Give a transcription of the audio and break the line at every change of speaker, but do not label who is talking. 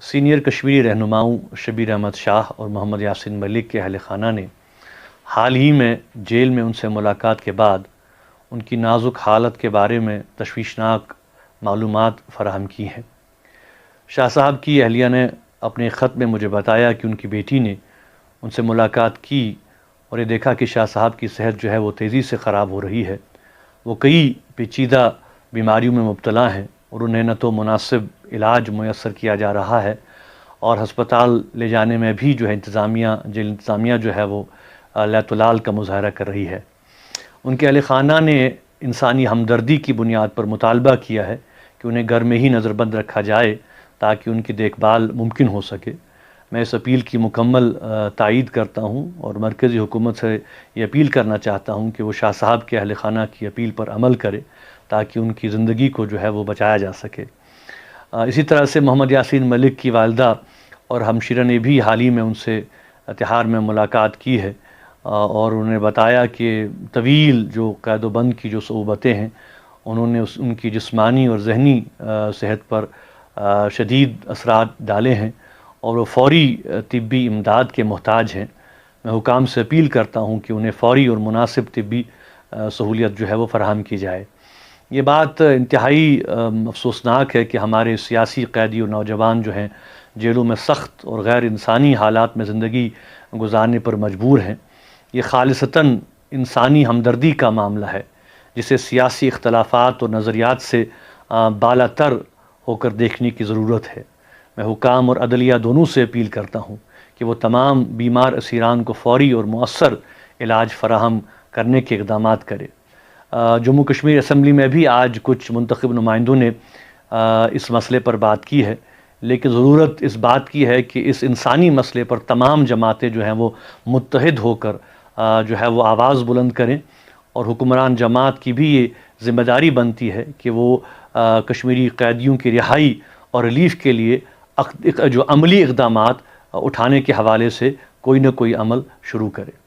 Senior Kashmiri رہنماؤں شبیر احمد شاہ اور محمد یاسین ملک کے اہل خانہ نے حال ہی میں جیل میں ان سے ملاقات کے بعد ان کی نازک حالت کے بارے میں تشویشناک معلومات فراہم کی ہیں۔ شاہ صاحب کی اہلیہ نے اپنے خط میں مجھے بتایا کہ ان کی بیٹی نے ان سے ملاقات کی اور یہ دیکھا کہ شاہ صاحب کی صحت جو ہے وہ تیزی سے خراب ہو رہی ہے۔ وہ کئی پیچیدہ بیماریوں میں مبتلا ہیں اور انہیں نہ تو مناسب علاج میسر کیا جا رہا ہے اور ہسپتال لے جانے میں بھی جو ہے جیل انتظامیہ جو ہے وہ لعل کا مظاہرہ کر رہی ہے۔ ان کے اہل خانہ نے انسانی ہمدردی کی بنیاد پر مطالبہ کیا ہے کہ انہیں گھر میں ہی نظر بند رکھا جائے تاکہ ان کی دیکھ بھال ممکن ہو سکے۔ میں اس اپیل کی مکمل تائید کرتا ہوں اور مرکزی حکومت سے یہ اپیل کرنا چاہتا ہوں کہ وہ شاہ صاحب کے اہل خانہ کی اپیل پر عمل کرے تاکہ ان کی زندگی کو جو ہے وہ بچایا جا سکے۔ اسی طرح سے محمد یاسین ملک کی والدہ اور ہمشیرہ نے بھی حال ہی میں ان سے تہران میں ملاقات کی ہے اور انہیں بتایا کہ طویل جو قید و بند کی جو صعوبتیں ہیں انہوں نے ان کی جسمانی اور ذہنی صحت پر شدید اثرات ڈالے ہیں اور وہ فوری طبی امداد کے محتاج ہیں۔ میں حکام سے اپیل کرتا ہوں کہ انہیں فوری اور مناسب طبی سہولیت جو ہے وہ فراہم کی جائے۔ یہ بات انتہائی افسوسناک ہے کہ ہمارے سیاسی قیدی اور نوجوان جو ہیں جیلوں میں سخت اور غیر انسانی حالات میں زندگی گزارنے پر مجبور ہیں۔ یہ خالصتاً انسانی ہمدردی کا معاملہ ہے جسے سیاسی اختلافات اور نظریات سے بالا تر ہو کر دیکھنے کی ضرورت ہے۔ میں حکام اور عدلیہ دونوں سے اپیل کرتا ہوں کہ وہ تمام بیمار اسیران کو فوری اور مؤثر علاج فراہم کرنے کے اقدامات کرے۔ جموں کشمیر اسمبلی میں بھی آج کچھ منتخب نمائندوں نے اس مسئلے پر بات کی ہے، لیکن ضرورت اس بات کی ہے کہ اس انسانی مسئلے پر تمام جماعتیں جو ہیں وہ متحد ہو کر جو ہے وہ آواز بلند کریں اور حکمران جماعت کی بھی یہ ذمہ داری بنتی ہے کہ وہ کشمیری قیدیوں کی رہائی اور ریلیف کے لیے جو عملی اقدامات اٹھانے کے حوالے سے کوئی نہ کوئی عمل شروع کرے۔